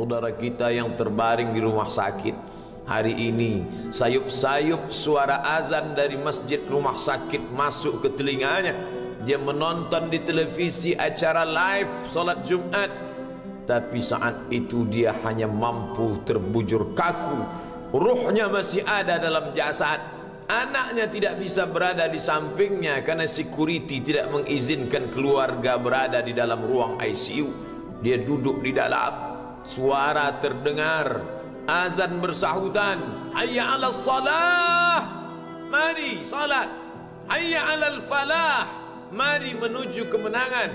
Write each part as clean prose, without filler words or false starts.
saudara kita yang terbaring di rumah sakit. Hari ini sayup-sayup suara azan dari masjid rumah sakit masuk ke telinganya. Dia menonton di televisi acara live solat Jumat, tapi saat itu dia hanya mampu terbujur kaku. Ruhnya masih ada dalam jasad. Anaknya tidak bisa berada di sampingnya karena security tidak mengizinkan keluarga berada di dalam ruang ICU. Dia duduk di dalam. Suara terdengar, azan bersahutan, hayya 'alas salah, mari salat, hayya 'alal falah, mari menuju kemenangan.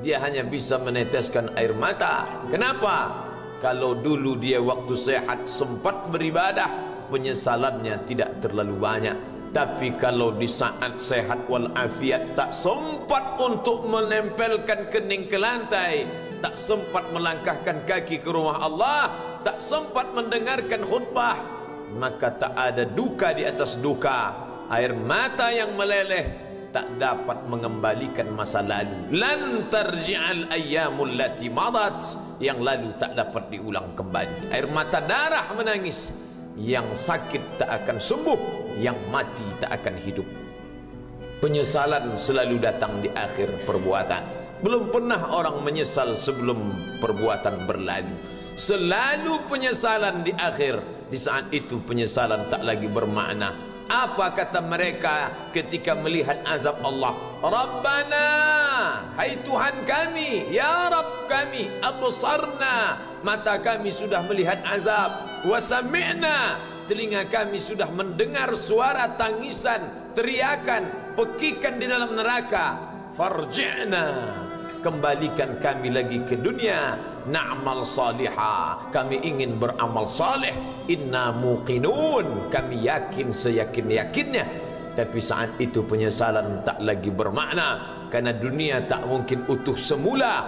Dia hanya bisa meneteskan air mata. Kenapa? Kalau dulu dia waktu sehat sempat beribadah, penyesalannya tidak terlalu banyak. Tapi kalau di saat sehat walafiat tak sempat untuk menempelkan kening ke lantai, tak sempat melangkahkan kaki ke rumah Allah, tak sempat mendengarkan khutbah, maka tak ada duka di atas duka. Air mata yang meleleh tak dapat mengembalikan masa lalu. Lan tarji'al ayyamul lati madat, yang lalu tak dapat diulang kembali. Air mata darah menangis. Yang sakit tak akan sembuh, yang mati tak akan hidup. Penyesalan selalu datang di akhir perbuatan. Belum pernah orang menyesal sebelum perbuatan berlalu. Selalu penyesalan di akhir. Di saat itu penyesalan tak lagi bermakna. Apa kata mereka ketika melihat azab Allah? Rabbana, hai Tuhan kami, ya Rabb kami, absarna, mata kami sudah melihat azab, wa sami'na, telinga kami sudah mendengar suara tangisan, teriakan, pekikan di dalam neraka. Farji'na, kembalikan kami lagi ke dunia, na'mal salihah, kami ingin beramal saleh, inna muqinun, kami yakin seyakin-yakinnya. Tapi saat itu penyesalan tak lagi bermakna, karena dunia tak mungkin utuh semula,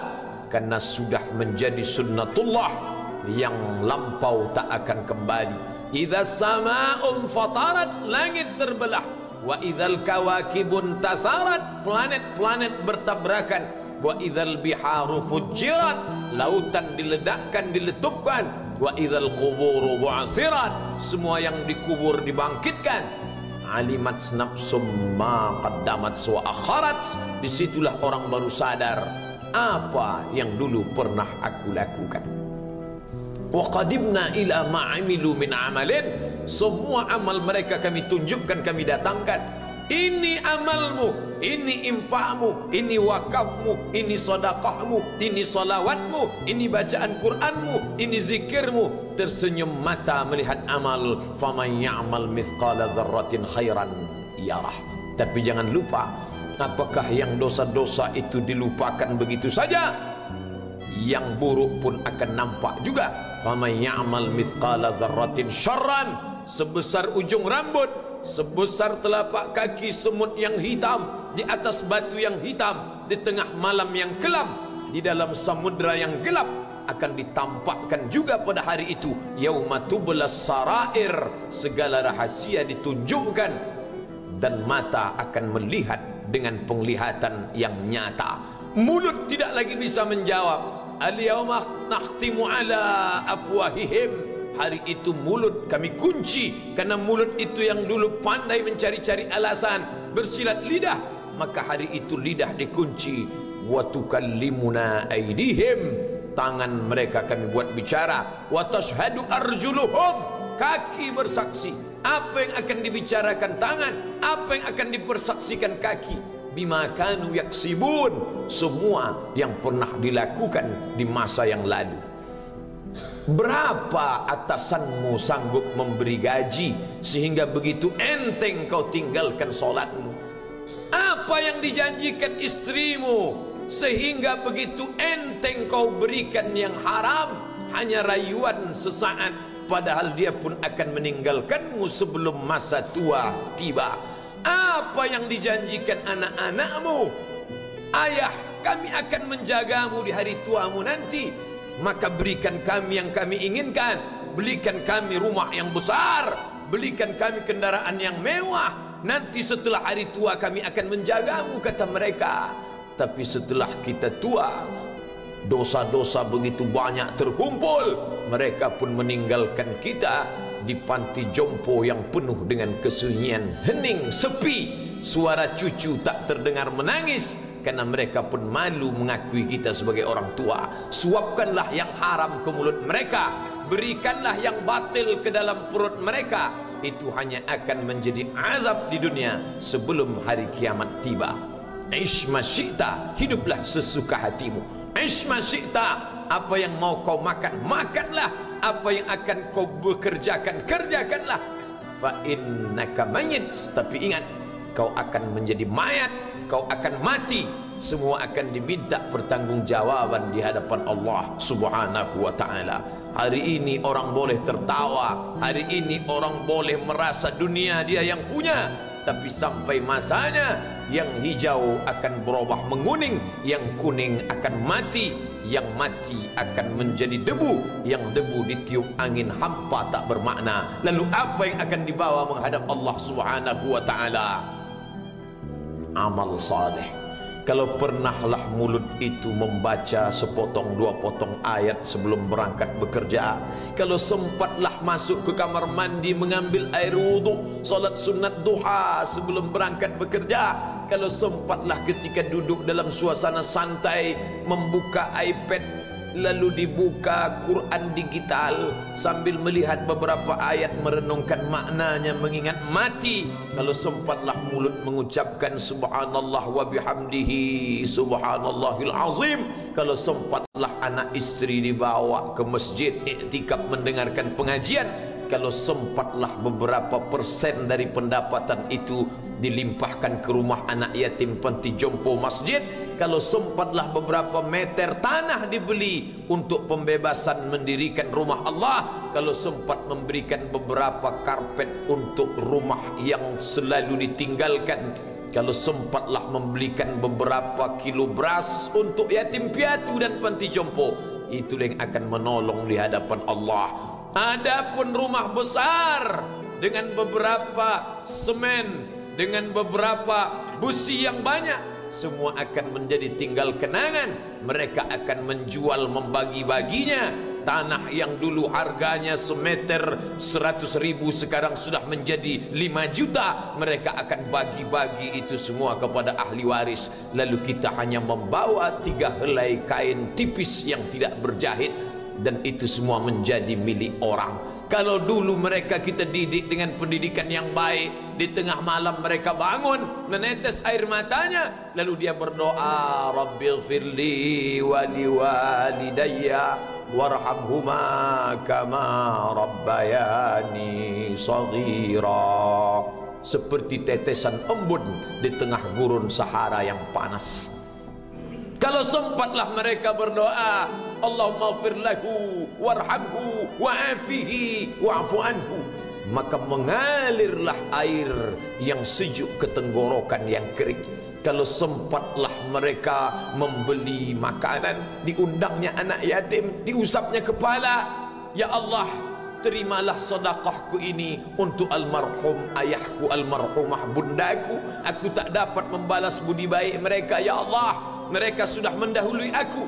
karena sudah menjadi sunnatullah yang lampau tak akan kembali. Idza sama'un fatarat, langit terbelah, wa idzal kawakibun tasarat, planet-planet bertabrakan, wa idzal biharu fujirat, lautan diledakkan, diletupkan, wa idzal quburu bu'asirat, semua yang dikubur dibangkitkan. Alimat nafsum ma qaddamat wa akharat, disitulah orang baru sadar apa yang dulu pernah aku lakukan. Wa qadimna ila ma amilu min amalin, semua amal mereka kami tunjukkan, kami datangkan. Ini amalmu, ini infakmu, ini wakafmu, ini sedekahmu, ini salawatmu, ini bacaan Qur'anmu, ini zikirmu. Tersenyum mata melihat amal. Faman ya'mal mithqala dzarratin khairan yarah. Tapi jangan lupa, apakah yang dosa-dosa itu dilupakan begitu saja? Yang buruk pun akan nampak juga. Faman ya'mal mithqala dzarratin syarran, sebesar ujung rambut, sebesar telapak kaki semut yang hitam, di atas batu yang hitam, di tengah malam yang kelam, di dalam samudra yang gelap, akan ditampakkan juga pada hari itu. Yauma tublas sarair, segala rahasia ditunjukkan, dan mata akan melihat dengan penglihatan yang nyata. Mulut tidak lagi bisa menjawab. Al-yauma nakhtimu ala afwahihim, hari itu mulut kami kunci, karena mulut itu yang dulu pandai mencari-cari alasan, bersilat lidah, maka hari itu lidah dikunci. Wa tukallimuna aydihim, tangan mereka kami buat bicara. Wa tashhadu arjuluhum, kaki bersaksi. Apa yang akan dibicarakan tangan, apa yang akan dipersaksikan kaki. Bima kanu yaksibun, semua yang pernah dilakukan di masa yang lalu. Berapa atasanmu sanggup memberi gaji sehingga begitu enteng kau tinggalkan solatmu? Apa yang dijanjikan istrimu sehingga begitu enteng kau berikan yang haram, hanya rayuan sesaat, padahal dia pun akan meninggalkanmu sebelum masa tua tiba? Apa yang dijanjikan anak-anakmu? Ayah, kami akan menjagamu di hari tuamu nanti, maka berikan kami yang kami inginkan, belikan kami rumah yang besar, belikan kami kendaraan yang mewah, nanti setelah hari tua kami akan menjagamu, kata mereka. Tapi setelah kita tua, dosa-dosa begitu banyak terkumpul, mereka pun meninggalkan kita di panti jompo yang penuh dengan kesunyian, hening, sepi. Suara cucu tak terdengar menangis karena mereka pun malu mengakui kita sebagai orang tua. Suapkanlah yang haram ke mulut mereka, berikanlah yang batil ke dalam perut mereka. Itu hanya akan menjadi azab di dunia sebelum hari kiamat tiba. Ish ma syi'ta, hiduplah sesuka hatimu. Ish ma syi'ta, apa yang mau kau makan, makanlah. Apa yang akan kau bekerjakan, kerjakanlah. Fa innaka mayyit, tapi ingat, kau akan menjadi mayat, kau akan mati. Semua akan diminta pertanggungjawaban di hadapan Allah Subhanahu wa ta'ala. Hari ini orang boleh tertawa, hari ini orang boleh merasa dunia dia yang punya, tapi sampai masanya yang hijau akan berubah menguning, yang kuning akan mati, yang mati akan menjadi debu, yang debu ditiup angin hampa tak bermakna. Lalu apa yang akan dibawa menghadap Allah Subhanahu wa ta'ala? Amal saleh. Kalau pernahlah mulut itu membaca sepotong dua potong ayat sebelum berangkat bekerja, kalau sempatlah masuk ke kamar mandi mengambil air wudhu, solat sunat duha sebelum berangkat bekerja, kalau sempatlah ketika duduk dalam suasana santai membuka iPad lalu dibuka Quran digital sambil melihat beberapa ayat merenungkan maknanya, mengingat mati, kalau sempatlah mulut mengucapkan subhanallah wa bihamdihi subhanallahil azim, kalau sempatlah anak istri dibawa ke masjid iktikaf mendengarkan pengajian, kalau sempatlah beberapa persen dari pendapatan itu dilimpahkan ke rumah anak yatim panti jompo masjid, kalau sempatlah beberapa meter tanah dibeli untuk pembebasan mendirikan rumah Allah, kalau sempat memberikan beberapa karpet untuk rumah yang selalu ditinggalkan, kalau sempatlah membelikan beberapa kilo beras untuk yatim piatu dan panti jompo, itu yang akan menolong di hadapan Allah. Adapun rumah besar dengan beberapa semen, dengan beberapa busi yang banyak, semua akan menjadi tinggal kenangan. Mereka akan menjual, membagi-baginya. Tanah yang dulu harganya semeter 100.000 sekarang sudah menjadi 5 juta. Mereka akan bagi-bagi itu semua kepada ahli waris. Lalu kita hanya membawa 3 helai kain tipis yang tidak berjahit, dan itu semua menjadi milik orang. Kalau dulu mereka kita didik dengan pendidikan yang baik, di tengah malam mereka bangun menetes air matanya, lalu dia berdoa, Rabbighfirli wa liwalidayya warhamhuma kama rabbayani shaghira, seperti tetesan embun di tengah gurun Sahara yang panas. Kalau sempatlah mereka berdoa, Allahumma ighfir lahu warhamhu wa'afihi wa'fu anhu, maka mengalirlah air yang sejuk ke tenggorokan yang kering. Kalau sempatlah mereka membeli makanan, diundangnya anak yatim, diusapnya kepala, ya Allah, terimalah sedekahku ini untuk almarhum ayahku, almarhumah bundaku. Aku tak dapat membalas budi baik mereka, ya Allah, mereka sudah mendahului aku.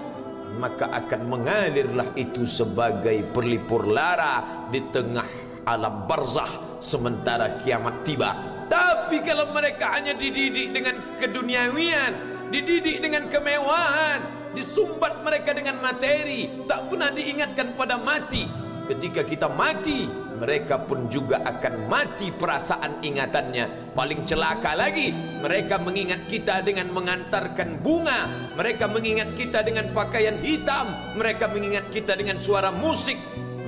Maka akan mengalirlah itu sebagai perlipur lara di tengah alam barzakh sementara kiamat tiba. Tapi kalau mereka hanya dididik dengan keduniawian, dididik dengan kemewahan, disumbat mereka dengan materi, tak pernah diingatkan pada mati. Ketika kita mati, mereka pun juga akan mati perasaan ingatannya. Paling celaka lagi, mereka mengingat kita dengan mengantarkan bunga, mereka mengingat kita dengan pakaian hitam, mereka mengingat kita dengan suara musik,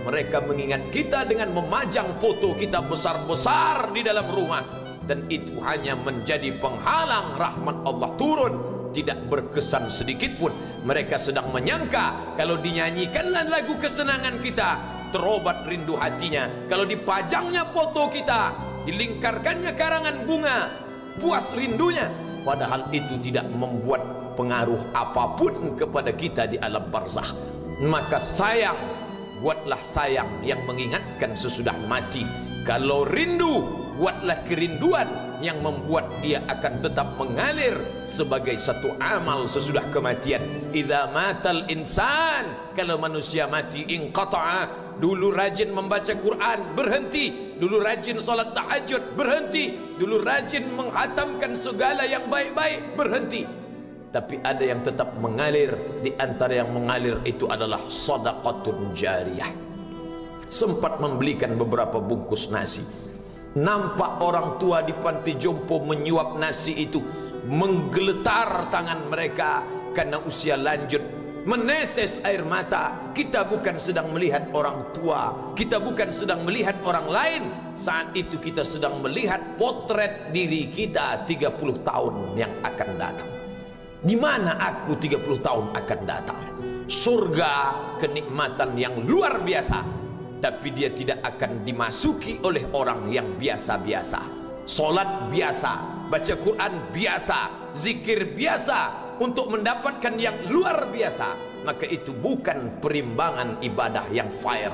mereka mengingat kita dengan memajang foto kita besar-besar di dalam rumah. Dan itu hanya menjadi penghalang rahmat Allah turun, tidak berkesan sedikit pun. Mereka sedang menyangka kalau dinyanyikanlah lagu kesenangan kita, terobat rindu hatinya. Kalau dipajangnya foto kita, dilingkarkannya karangan bunga, puas rindunya. Padahal itu tidak membuat pengaruh apapun kepada kita di alam barzakh. Maka sayang, buatlah sayang yang mengingatkan sesudah mati. Kalau rindu, buatlah kerinduan yang membuat dia akan tetap mengalir sebagai satu amal sesudah kematian. Idza matal insan, kalau manusia mati, inqata'a, dulu rajin membaca Quran berhenti, dulu rajin salat tahajud berhenti, dulu rajin menghatamkan segala yang baik-baik berhenti. Tapi ada yang tetap mengalir. Di antara yang mengalir itu adalah sedekatun jariyah. Sempat membelikan beberapa bungkus nasi, nampak orang tua di panti jompo menyuap nasi itu, menggeletar tangan mereka karena usia lanjut, menetes air mata. Kita bukan sedang melihat orang tua, kita bukan sedang melihat orang lain. Saat itu kita sedang melihat potret diri kita 30 tahun yang akan datang. Di mana aku 30 tahun akan datang? Surga, kenikmatan yang luar biasa, tapi dia tidak akan dimasuki oleh orang yang biasa-biasa. Solat biasa, baca Quran biasa, zikir biasa, untuk mendapatkan yang luar biasa, maka itu bukan perimbangan ibadah yang fair.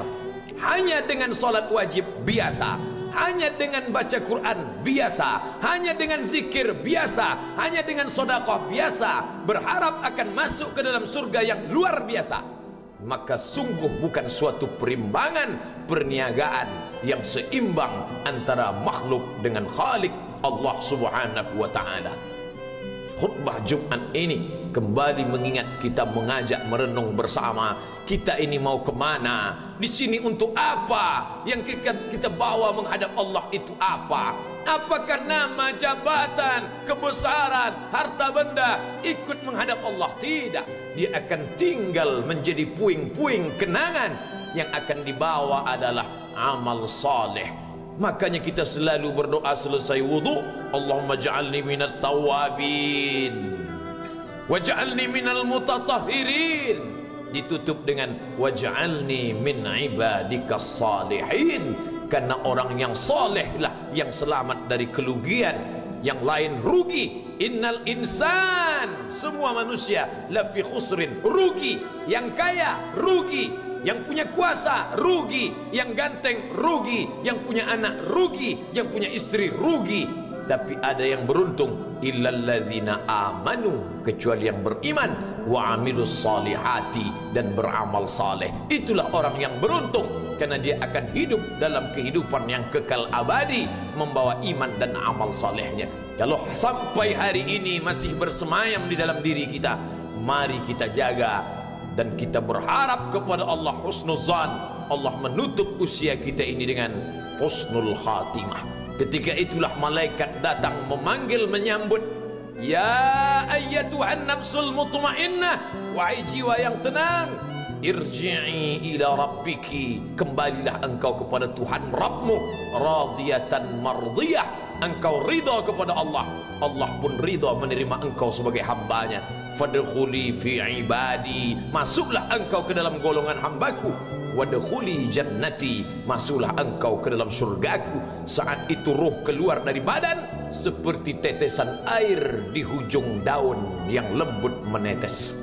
Hanya dengan solat wajib biasa, hanya dengan baca Quran biasa, hanya dengan zikir biasa, hanya dengan sedekah biasa, berharap akan masuk ke dalam surga yang luar biasa, maka sungguh bukan suatu perimbangan perniagaan yang seimbang antara makhluk dengan Khalik Allah Subhanahu wa taala. Khutbah Jumat ini kembali mengingat kita, mengajak merenung bersama. Kita ini mau kemana? Di sini untuk apa? Yang kita bawa menghadap Allah itu apa? Apakah nama, jabatan, kebesaran, harta benda ikut menghadap Allah? Tidak. Dia akan tinggal menjadi puing-puing kenangan. Yang akan dibawa adalah amal saleh. Makanya kita selalu berdoa selesai wudu, Allahumma ja'alni minat tawabin waj'alni minal mutatahhirin, ditutup dengan waj'alni min ibadikas salihin, karena orang yang saleh lah yang selamat dari kerugian, yang lain rugi. Innal insan, semua manusia lafi khusrin, rugi. Yang kaya rugi, yang punya kuasa rugi, yang ganteng rugi, yang punya anak rugi, yang punya istri rugi. Tapi ada yang beruntung, illallazina amanu, kecuali yang beriman, wa amilus salihati, dan beramal saleh. Itulah orang yang beruntung, karena dia akan hidup dalam kehidupan yang kekal abadi, membawa iman dan amal salehnya. Kalau sampai hari ini masih bersemayam di dalam diri kita, mari kita jaga. Dan kita berharap kepada Allah husnuzan, Allah menutup usia kita ini dengan husnul khatimah. Ketika itulah malaikat datang memanggil, menyambut, ya ayyatuhan nafsul mutmainnah, wahai jiwa yang tenang, irji'i ila rabbiki, kembalilah engkau kepada Tuhan Rabbmu, radiyatan mardiyah, engkau ridha kepada Allah, Allah pun ridha menerima engkau sebagai hambanya. Fadkhuli fi ibadi, masuklah engkau ke dalam golongan hambaku. Wadkhuli jannati, masuklah engkau ke dalam surgaku. Saat itu ruh keluar dari badan seperti tetesan air di hujung daun yang lembut menetes.